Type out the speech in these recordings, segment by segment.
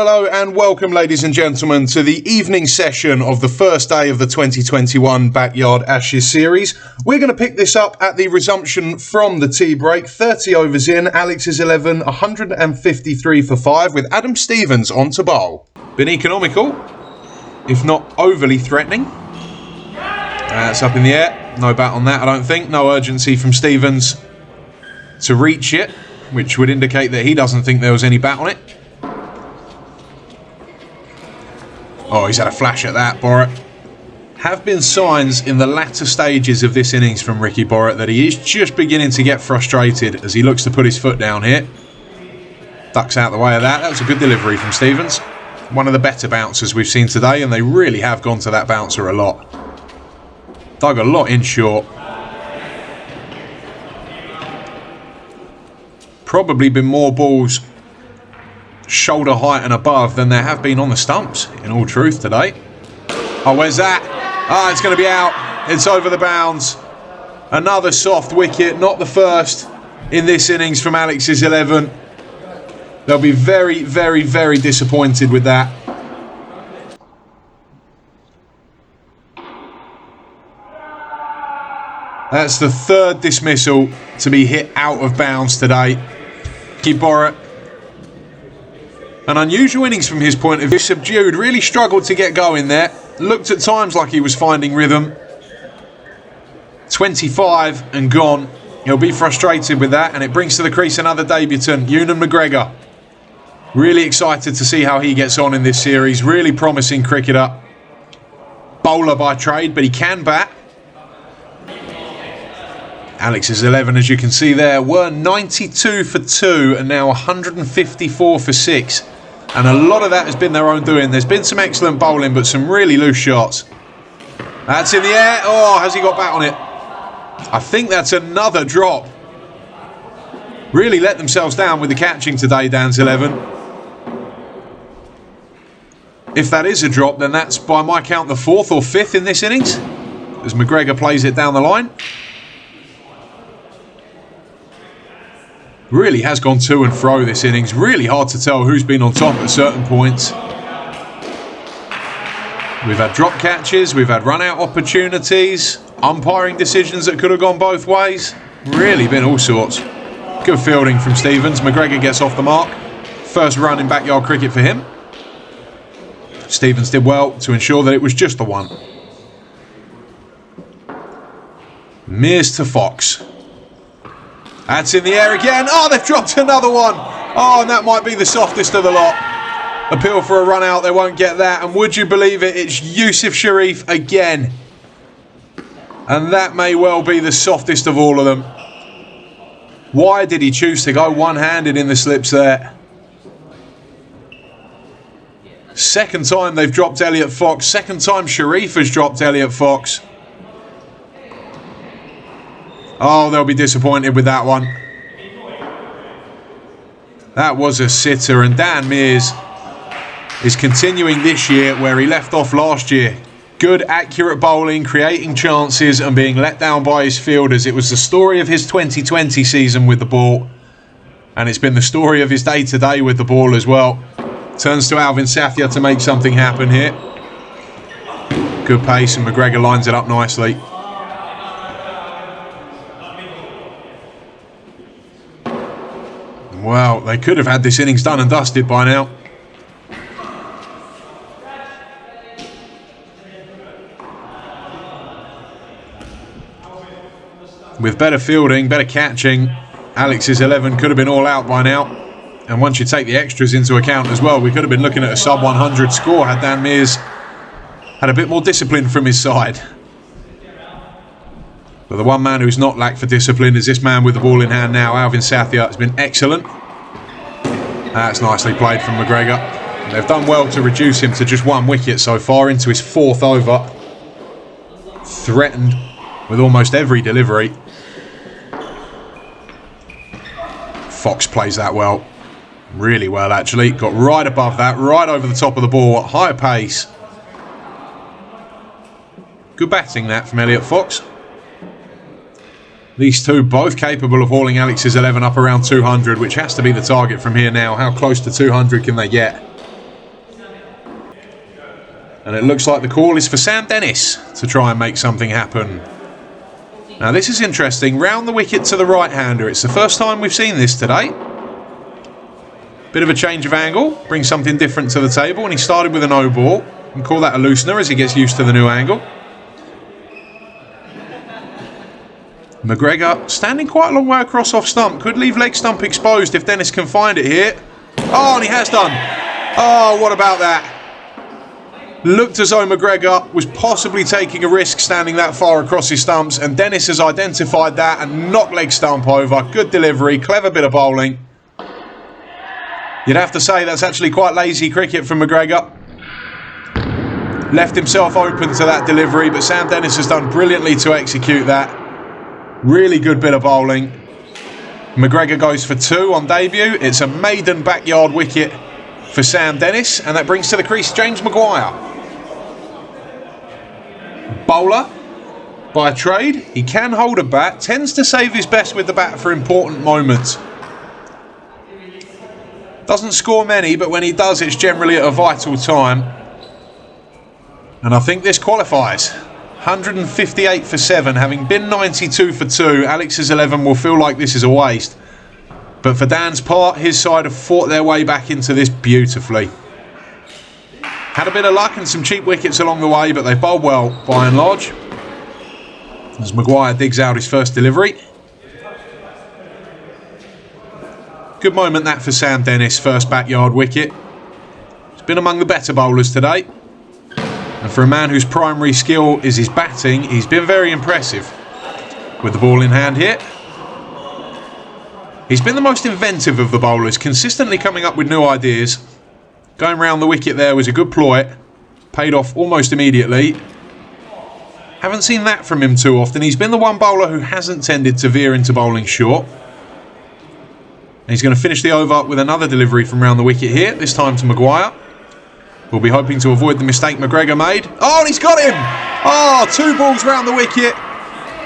Hello, and welcome, ladies and gentlemen, to the evening session of the first day of the 2021 Backyard Ashes series. We're going to pick this up at the resumption from the tea break. 30 overs in, Alex's 11, 153 for 5, with Adam Stevens on to bowl. Been economical, if not overly threatening. That's up in the air. No bat on that, I don't think. No urgency from Stevens to reach it, which would indicate that he doesn't think there was any bat on it. Oh, he's had a flash at that, Borrett. Have been signs in the latter stages of this innings from Ricky Borrett that he is just beginning to get frustrated as he looks to put his foot down here. Ducks out the way of that. That was a good delivery from Stevens. One of the better bouncers we've seen today, and they really have gone to that bouncer a lot. Dug a lot in short. Probably been more balls shoulder height and above than there have been on the stumps, in all truth, today. Oh, where's that? Ah, it's going to be out. It's over the bounds. Another soft wicket, not the first in this innings from Alex's 11. They'll be very, very, very disappointed with that. That's the third dismissal to be hit out of bounds today. Ricky Borrett, an unusual innings from his point of view. Subdued, really struggled to get going there. Looked at times like he was finding rhythm. 25 and gone. He'll be frustrated with that, and it brings to the crease another debutant, Eunan Mcgregor. Really excited to see how he gets on in this series. Really promising cricketer. Bowler by trade, but he can bat. Alex's 11, as you can see there, were 92 for 2 and now 154 for 6. And a lot of that has been their own doing. There's been some excellent bowling, but some really loose shots. That's in the air. Oh, has he got bat on it? I think that's another drop. Really let themselves down with the catching today, Dan's 11. If that is a drop, then that's by my count the 4th or 5th in this innings, as McGregor plays it down the line. Really has gone to and fro this innings. Really hard to tell who's been on top at certain points. We've had drop catches, we've had run out opportunities, umpiring decisions that could have gone both ways. Really been all sorts. Good fielding from Stevens. McGregor gets off the mark. First run in backyard cricket for him. Stevens did well to ensure that it was just the one. Mears to Fox. That's in the air again. Oh, they've dropped another one. Oh, and that might be the softest of the lot. Appeal for a run out. They won't get that. And would you believe it? It's Yusuf Sharif again. And that may well be the softest of all of them. Why did he choose to go one-handed in the slips there? Second time they've dropped Elliot Fox. Second time Sharif has dropped Elliot Fox. Oh, they'll be disappointed with that one. That was a sitter, and Dan Mears is continuing this year where he left off last year. Good, accurate bowling, creating chances and being let down by his fielders. It was the story of his 2020 season with the ball, and it's been the story of his day-to-day with the ball as well. Turns to Alvin Sathya to make something happen here. Good pace, and McGregor lines it up nicely. Well, they could have had this innings done and dusted by now. With better fielding, better catching, Alex's 11 could have been all out by now. And once you take the extras into account as well, we could have been looking at a sub-100 score had Dan Mears had a bit more discipline from his side. But the one man who's not lacked for discipline is this man with the ball in hand now. Alvin Sathya has been excellent. That's nicely played from McGregor. They've done well to reduce him to just 1 wicket so far into his 4th over. Threatened with almost every delivery. Fox plays that well. Really well, actually. Got right above that, right over the top of the ball at high pace. Good batting that from Elliot Fox. These two both capable of hauling Alex's 11 up around 200, which has to be the target from here now. How close to 200 can they get? And it looks like the call is for Sam Dennis to try and make something happen. Now this is interesting. Round the wicket to the right-hander. It's the first time we've seen this today. Bit of a change of angle. Brings something different to the table. And he started with a no ball. You can call that a loosener as he gets used to the new angle. McGregor standing quite a long way across off stump. Could leave leg stump exposed if Dennis can find it here. Oh, and he has done. Oh, what about that? Looked as though McGregor was possibly taking a risk standing that far across his stumps, and Dennis has identified that and knocked leg stump over. Good delivery, clever bit of bowling. You'd have to say that's actually quite lazy cricket from McGregor. Left himself open to that delivery, but Sam Dennis has done brilliantly to execute that. Really good bit of bowling. McGregor goes for 2 on debut. It's a maiden backyard wicket for Sam Dennis, and that brings to the crease James Maguire. Bowler by trade. He can hold a bat, tends to save his best with the bat for important moments. Doesn't score many, but when he does, it's generally at a vital time. And I think this qualifies. 158 for 7, having been 92 for 2. Alex's 11 will feel like this is a waste. But for Dan's part, his side have fought their way back into this beautifully. Had a bit of luck and some cheap wickets along the way, but they bowled well by and large. As Maguire digs out his first delivery. Good moment that for Sam Dennis, first backyard wicket. He's been among the better bowlers today. And for a man whose primary skill is his batting, he's been very impressive. With the ball in hand here. He's been the most inventive of the bowlers, consistently coming up with new ideas. Going round the wicket there was a good ploy. Paid off almost immediately. Haven't seen that from him too often. He's been the one bowler who hasn't tended to veer into bowling short. And he's going to finish the over with another delivery from round the wicket here, this time to Maguire. We'll be hoping to avoid the mistake McGregor made. Oh, and he's got him! Oh, 2 balls round the wicket.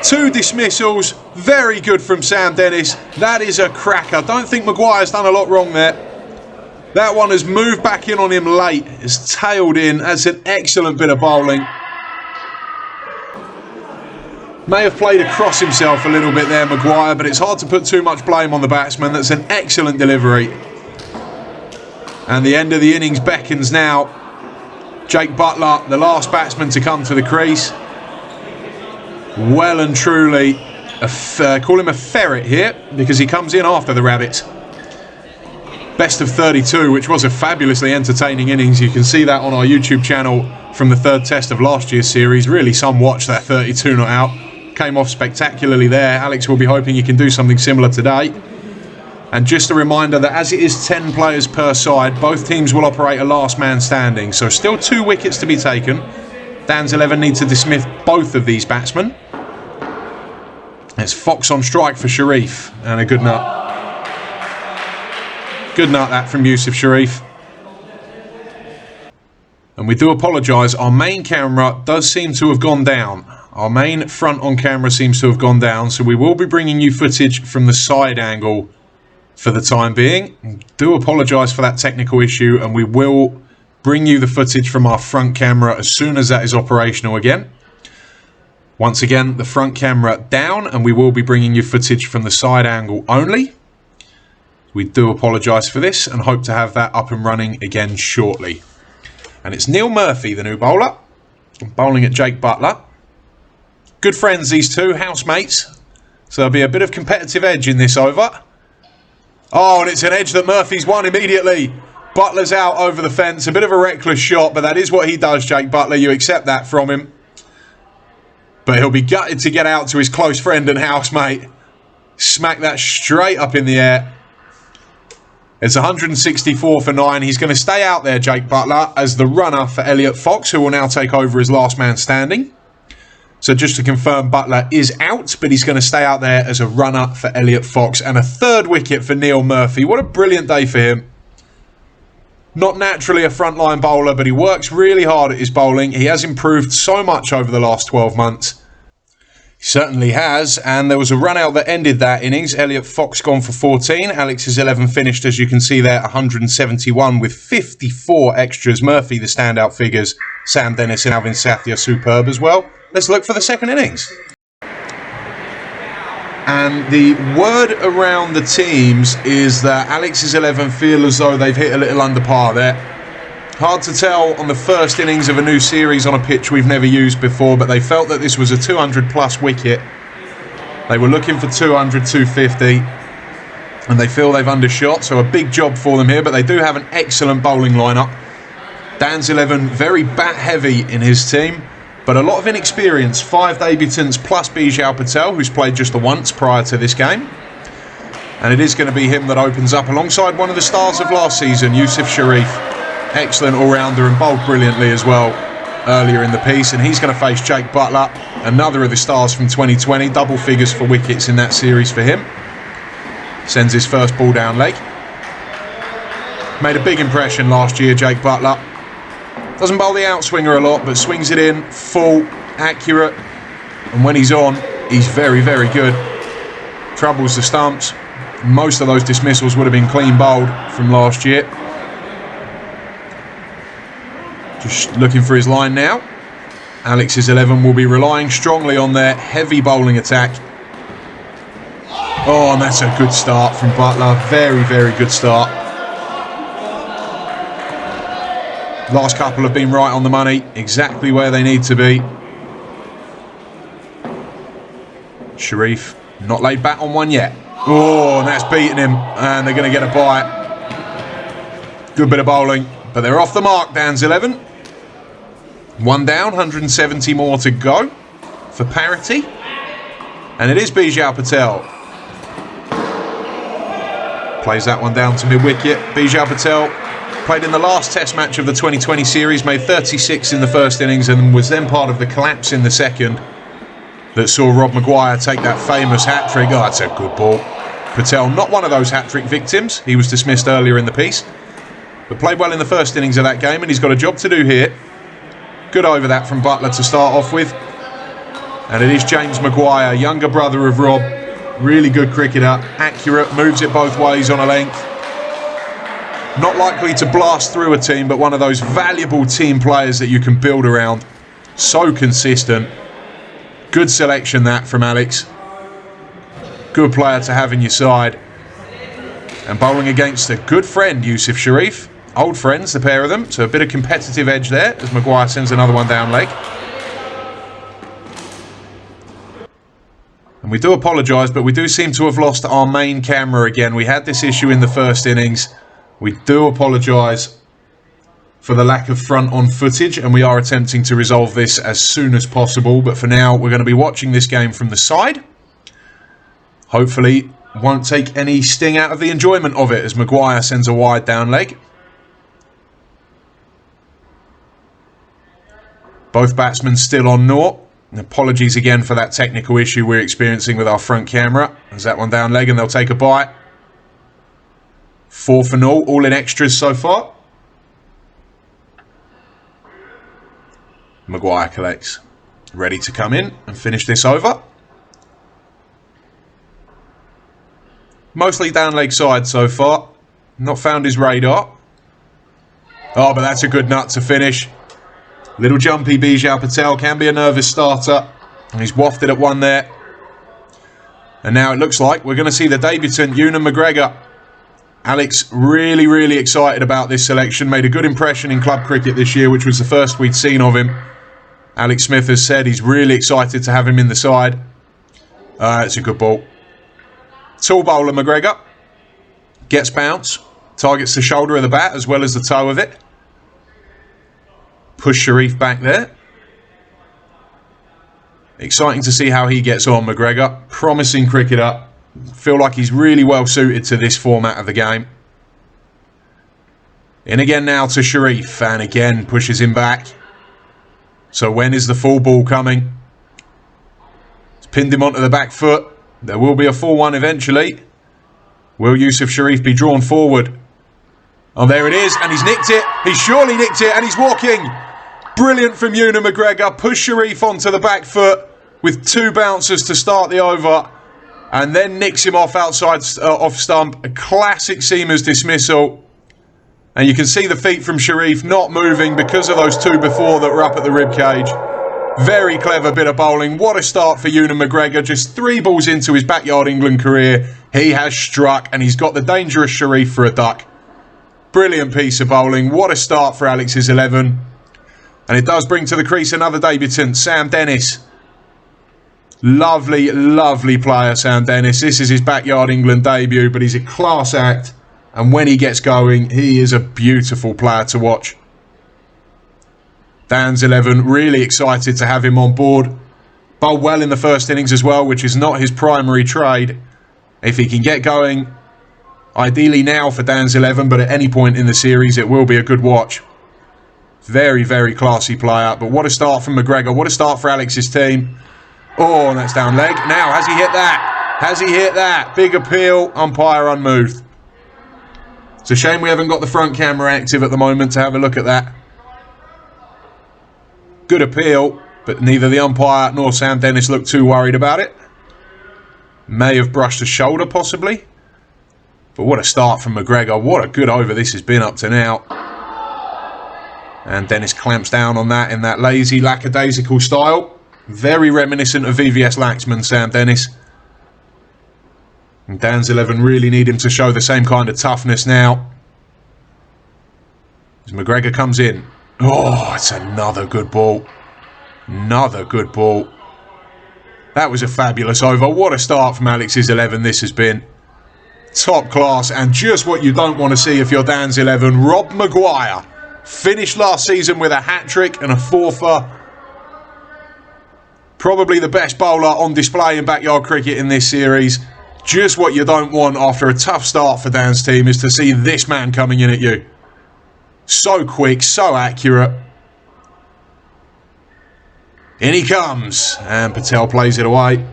2 dismissals. Very good from Sam Dennis. That is a cracker. Don't think Maguire's done a lot wrong there. That one has moved back in on him late. It's tailed in. That's an excellent bit of bowling. May have played across himself a little bit there, Maguire, but it's hard to put too much blame on the batsman. That's an excellent delivery. And the end of the innings beckons now. Jake Butler, the last batsman to come to the crease. Well and truly, call him a ferret here, because he comes in after the rabbit. Best of 32, which was a fabulously entertaining innings. You can see that on our YouTube channel from the 3rd test of last year's series. Really, some watched that 32 not out. Came off spectacularly there. Alex will be hoping he can do something similar today. And just a reminder that as it is 10 players per side, both teams will operate a last man standing. So still 2 wickets to be taken. Dan's 11 need to dismiss both of these batsmen. It's Fox on strike for Sharif, and a good nut. Good nut that from Yusuf Sharif. And we do apologise, our main camera does seem to have gone down. Our main front on camera seems to have gone down, so we will be bringing you footage from the side angle for the time being. Do apologise for that technical issue, and we will bring you the footage from our front camera as soon as that is operational again. Once again, the front camera down, and we will be bringing you footage from the side angle only. We do apologise for this and hope to have that up and running again shortly. And it's Neil Murphy, the new bowler, bowling at Jake Butler. Good friends, these two, housemates. So there'll be a bit of competitive edge in this over. Oh, and it's an edge that Murphy's won immediately. Butler's out over the fence. A bit of a reckless shot, but that is what he does, Jake Butler. You accept that from him. But he'll be gutted to get out to his close friend and housemate. Smack that straight up in the air. It's 164 for 9. He's going to stay out there, Jake Butler, as the runner for Elliot Fox, who will now take over as last man standing. So just to confirm, Butler is out, but he's going to stay out there as a runner for Elliot Fox. And a 3rd wicket for Neil Murphy. What a brilliant day for him. Not naturally a frontline bowler, but he works really hard at his bowling. He has improved so much over the last 12 months. He certainly has, and there was a run out that ended that innings. Elliot Fox gone for 14. Alex's 11 finished, as you can see there, 171 with 54 extras. Murphy, the standout figures, Sam Dennis and Alvin Sathya superb as well. Let's look for the second innings. And the word around the teams is that Alex's 11 feel as though they've hit a little under par there. Hard to tell on the first innings of a new series on a pitch we've never used before, but they felt that this was a 200 plus wicket. They were looking for 200, 250, and they feel they've undershot, so a big job for them here, but they do have an excellent bowling lineup. Dan's 11 very bat heavy in his team, but a lot of inexperience. 5 debutants plus Bijal Patel, who's played just the once prior to this game. And it is going to be him that opens up alongside one of the stars of last season, Yusuf Sharif. Excellent all-rounder and bowled brilliantly as well earlier in the piece. And he's going to face Jake Butler, another of the stars from 2020. Double figures for wickets in that series for him. Sends his first ball down leg. Made a big impression last year, Jake Butler. Doesn't bowl the outswinger a lot, but swings it in, full, accurate. And when he's on, he's very, very good. Troubles the stumps. Most of those dismissals would have been clean bowled from last year. Just looking for his line now. Alex's 11 will be relying strongly on their heavy bowling attack. Oh, and that's a good start from Butler. Very, very good start. Last couple have been right on the money, exactly where they need to be. Sharif not laid back on one yet. Oh, and that's beaten him, and they're going to get a bite. Good bit of bowling, but they're off the mark, Dan's 11. One down, 170 more to go for parity. And it is Bijal Patel. Plays that one down to mid-wicket. Bijal Patel played in the last test match of the 2020 series, made 36 in the first innings and was then part of the collapse in the second that saw Rob Maguire take that famous hat-trick. Oh, that's a good ball. Patel, not one of those hat-trick victims. He was dismissed earlier in the piece, but played well in the first innings of that game, and he's got a job to do here. Good over that from Butler to start off with. And it is James Maguire, younger brother of Rob. Really good cricketer, accurate, moves it both ways on a length. Not likely to blast through a team, but one of those valuable team players that you can build around. So consistent. Good selection that from Alex. Good player to have in your side. And bowling against a good friend, Yusuf Sharif. Old friends, the pair of them. So a bit of competitive edge there as Maguire sends another one down leg. And we do apologise, but we do seem to have lost our main camera again. We had this issue in the first innings. We do apologise for the lack of front-on footage, and we are attempting to resolve this as soon as possible. But for now, we're going to be watching this game from the side. Hopefully, won't take any sting out of the enjoyment of it as Maguire sends a wide down leg. Both batsmen still on naught. Apologies again for that technical issue we're experiencing with our front camera. There's that one down leg and they'll take a bite. 4 for 0, all in extras so far. Maguire collects. Ready to come in and finish this over. Mostly down leg side so far. Not found his radar. Oh, but that's a good nut to finish. Little jumpy Bijal Patel, can be a nervous starter. And he's wafted at one there. And now it looks like we're going to see the debutant, Eunan Mcgregor. Alex really, really excited about this selection. Made a good impression in club cricket this year, which was the first we'd seen of him. Alex Smith has said he's really excited to have him in the side. It's a good ball. Tall bowler Mcgregor. Gets bounce. Targets the shoulder of the bat as well as the toe of it. Push Sharif back there. Exciting to see how he gets on, Mcgregor. Promising cricketer. Feel like he's really well suited to this format of the game. In again now to Sharif. And again pushes him back. So when is the full ball coming? It's pinned him onto the back foot. There will be a full one eventually. Will Yusuf Sharif be drawn forward? Oh, there it is. And he's nicked it. He's surely nicked it. And he's walking. Brilliant from Eunan Mcgregor. Push Sharif onto the back foot with 2 bouncers to start the over. And then nicks him off outside, off stump. A classic seamer's dismissal. And you can see the feet from Sharif not moving because of those two before that were up at the rib cage. Very clever bit of bowling. What a start for Eunan Mcgregor. Just 3 balls into his backyard England career. He has struck and he's got the dangerous Sharif for a duck. Brilliant piece of bowling. What a start for Alex's 11. And it does bring to the crease another debutant, Sam Dennis. Lovely, lovely player, Sam Dennis. This is his backyard England debut, but he's a class act. And when he gets going, he is a beautiful player to watch. Dan's 11, really excited to have him on board. Bowled well in the first innings as well, which is not his primary trade. If he can get going, ideally now for Dan's 11, but at any point in the series, it will be a good watch. Very, very classy player. But what a start from McGregor. What a start for Alex's team. Oh, and that's down leg. Now, has he hit that? Has he hit that? Big appeal, umpire unmoved. It's a shame we haven't got the front camera active at the moment to have a look at that. Good appeal, but neither the umpire nor Sam Dennis looked too worried about it. May have brushed the shoulder, possibly. But what a start from McGregor. What a good over this has been up to now. And Dennis clamps down on that in that lazy, lackadaisical style. Very reminiscent of VVS Laxman, Sam Dennis. And Dan's 11 really need him to show the same kind of toughness now. As McGregor comes in. Oh, it's another good ball. Another good ball. That was a fabulous over. What a start from Alex's 11 this has been. Top class and just what you don't want to see if you're Dan's 11. Rob Maguire finished last season with a hat-trick and a fourfer. Probably the best bowler on display in backyard cricket in this series. Just what you don't want after a tough start for Dan's team is to see this man coming in at you. So quick, so accurate. In he comes. And Patel plays it away.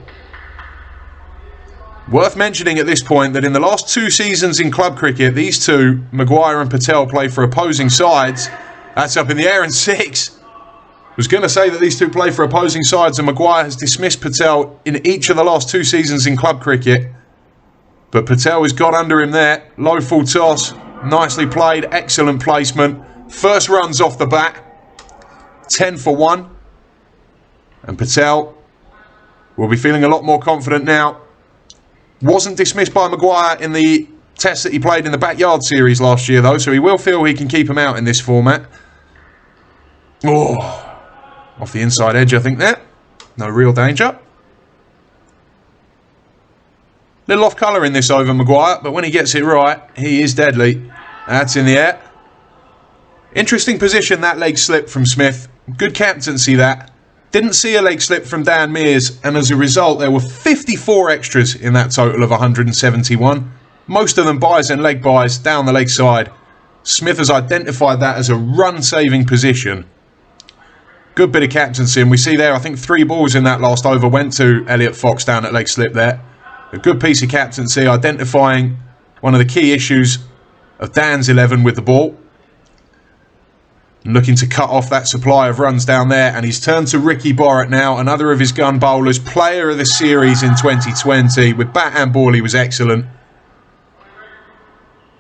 Worth mentioning at this point that in the last 2 seasons in club cricket, these two, Maguire and Patel, play for opposing sides. That's up in the air and 6. I was going to say that these two play for opposing sides and Maguire has dismissed Patel in each of the last 2 seasons in club cricket. But Patel has got under him there. Low full toss. Nicely played. Excellent placement. First runs off the bat. 10 for 1. And Patel will be feeling a lot more confident now. Wasn't dismissed by Maguire in the test that he played in the backyard series last year though. So he will feel he can keep him out in this format. Oh, off the inside edge I think there. No real danger. Little off colour in this over Maguire, but when he gets it right, he is deadly. That's in the air. Interesting position, that leg slip from Smith. Good captaincy that. Didn't see a leg slip from Dan Mears, and as a result, there were 54 extras in that total of 171. Most of them buys and leg buys down the leg side. Smith has identified that as a run-saving position. Good bit of captaincy, and we see there, I think 3 balls in that last over went to Elliot Fox down at leg slip there. A good piece of captaincy, identifying one of the key issues of Dan's 11 with the ball. Looking to cut off that supply of runs down there. And he's turned to Ricky Borrett now, another of his gun bowlers, player of the series in 2020. With bat and ball, he was excellent.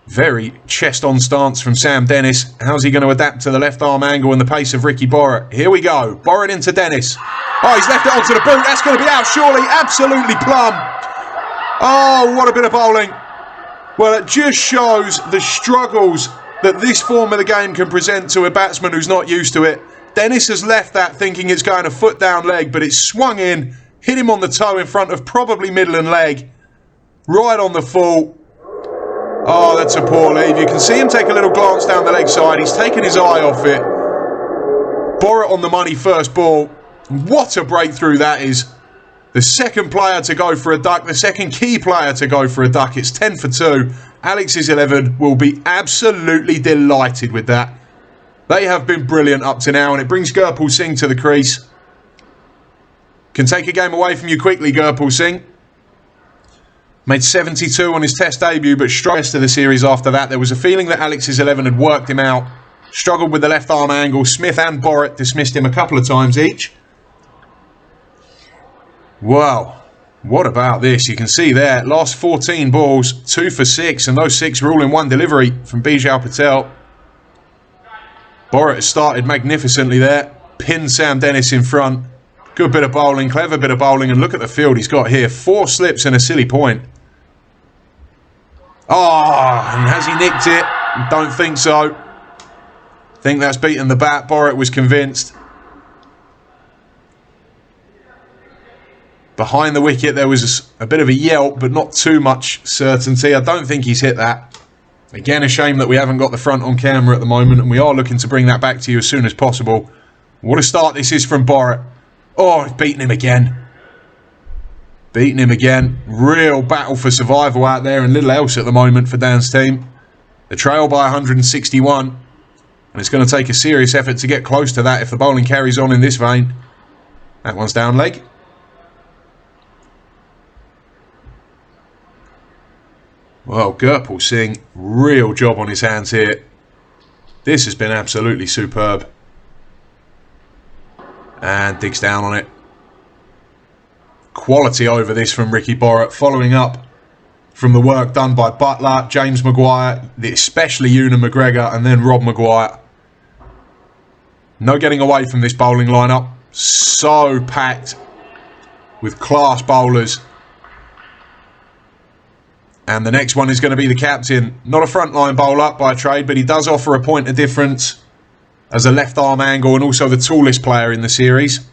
Very chest-on stance from Sam Dennis. How's he going to adapt to the left arm angle and the pace of Ricky Borrett? Here we go. Borrett into Dennis. Oh, he's left it onto the boot. That's going to be out, surely. Absolutely plumb. Oh, what a bit of bowling. Well, it just shows the struggles that this form of the game can present to a batsman who's not used to it. Dennis has left that thinking it's going a foot down leg, but it's swung in, hit him on the toe in front of probably middle and leg. Right on the full. Oh, that's a poor lead. You can see him take a little glance down the leg side. He's taken his eye off it. Borrett on the money first ball. What a breakthrough that is. The second player to go for a duck, the second key player to go for a duck. It's 10 for 2. Alex's 11 will be absolutely delighted with that. They have been brilliant up to now, and it brings Gurpal Singh to the crease. Can take a game away from you quickly, Gurpal Singh. Made 72 on his test debut, but struggled to the series after that. There was a feeling that Alex's 11 had worked him out. Struggled with the left arm angle. Smith and Borrett dismissed him a couple of times each. Wow, what about this? You can see there, last 14 balls, 2 for 6, and those 6 were all in one delivery from Bijal Patel. Borrett has started magnificently there. Pinned Sam Dennis in front. Good bit of bowling, clever bit of bowling, and look at the field he's got here. 4 slips and a silly point. Oh, and has he nicked it? Don't think so. Think that's beaten the bat. Borrett was convinced. Behind the wicket there was a bit of a yelp, but not too much certainty. I don't think he's hit that. Again, a shame that we haven't got the front on camera at the moment, and we are looking to bring that back to you as soon as possible. What a start this is from Borrett. Oh, he's beaten him again. Beaten him again. Real battle for survival out there, and little else at the moment for Dan's team. The trail by 161, and it's going to take a serious effort to get close to that if the bowling carries on in this vein. That one's down leg. Well, Gurpal Singh, real job on his hands here. This has been absolutely superb. And digs down on it. Quality over this from Ricky Borrett, following up from the work done by Butler, James Maguire, especially Eunan Mcgregor, and then Rob Maguire. No getting away from this bowling lineup. So packed with class bowlers. And the next one is going to be the captain. Not a frontline bowler by trade, but he does offer a point of difference as a left arm angle and also the tallest player in the series.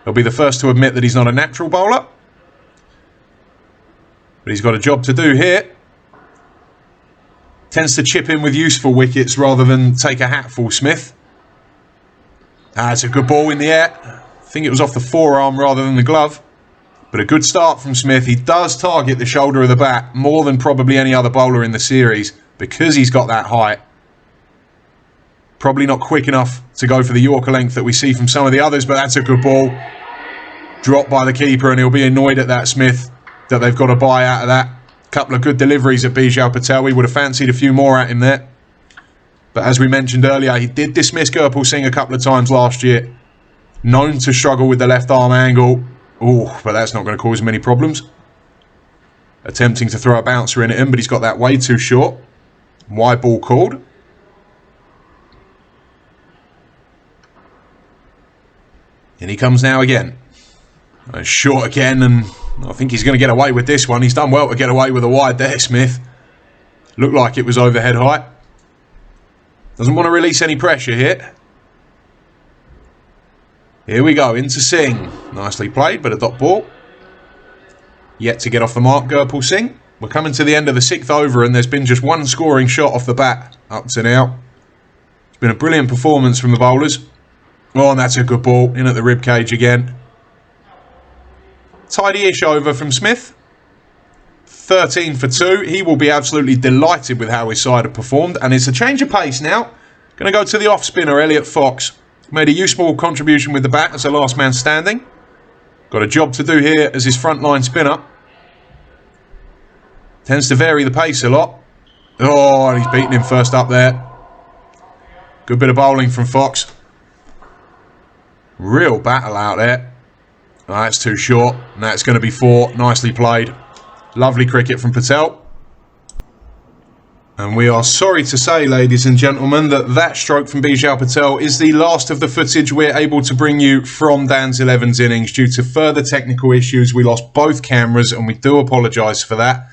He'll be the first to admit that he's not a natural bowler. But he's got a job to do here. Tends to chip in with useful wickets rather than take a hatful, Smith. It's a good ball in the air. I think it was off the forearm rather than the glove. But a good start from Smith. He does target the shoulder of the bat more than probably any other bowler in the series because he's got that height. Probably not quick enough to go for the Yorker length that we see from some of the others, but that's a good ball. Dropped by the keeper, and he'll be annoyed at that, Smith, that they've got a buy out of that. Couple of good deliveries at Bijal Patel. We would have fancied a few more at him there. But as we mentioned earlier, he did dismiss Gurpal Singh a couple of times last year. Known to struggle with the left arm angle. Oh, but that's not going to cause him any problems. Attempting to throw a bouncer in at him, but he's got that way too short. Wide ball called. And he comes now again. Short again, and I think he's going to get away with this one. He's done well to get away with a wide there, Smith. Looked like it was overhead height. Doesn't want to release any pressure here. Here we go, into Singh. Nicely played, but a dot ball. Yet to get off the mark, Gurpal Singh. We're coming to the end of the 6th over, and there's been just one scoring shot off the bat up to now. It's been a brilliant performance from the bowlers. Oh, and that's a good ball, in at the ribcage again. Tidy-ish over from Smith. 13 for 2. He will be absolutely delighted with how his side have performed, and it's a change of pace now. Going to go to the off-spinner, Elliot Fox. Made a useful contribution with the bat as the last man standing. Got a job to do here as his frontline spinner. Tends to vary the pace a lot. Oh, and he's beaten him first up there. Good bit of bowling from Fox. Real battle out there. Oh, that's too short. And that's going to be 4. Nicely played. Lovely cricket from Patel. And we are sorry to say, ladies and gentlemen, that stroke from Bijal Patel is the last of the footage we're able to bring you from Dan's 11's innings. Due to further technical issues, we lost both cameras, and we do apologise for that.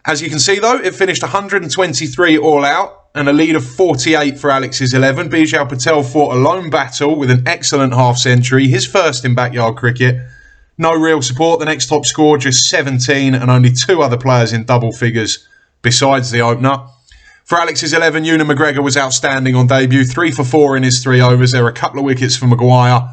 As you can see, though, it finished 123 all out and a lead of 48 for Alex's 11. Bijal Patel fought a lone battle with an excellent half-century, his first in backyard cricket. No real support. The next top score, just 17, and only 2 other players in double figures besides the opener. For Alex's 11, Eunan Mcgregor was outstanding on debut. 3 for 4 in his 3 overs. There were a couple of wickets for Maguire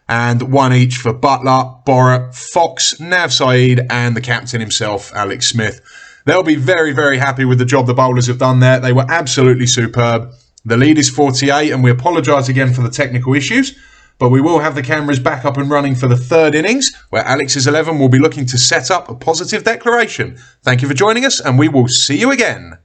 and 1 each for Butler, Borrett, Fox, Nav Saeed and the captain himself, Alex Smith. They'll be very, very happy with the job the bowlers have done there. They were absolutely superb. The lead is 48, and we apologise again for the technical issues, but we will have the cameras back up and running for the 3rd innings, where Alex's 11 will be looking to set up a positive declaration. Thank you for joining us, and we will see you again.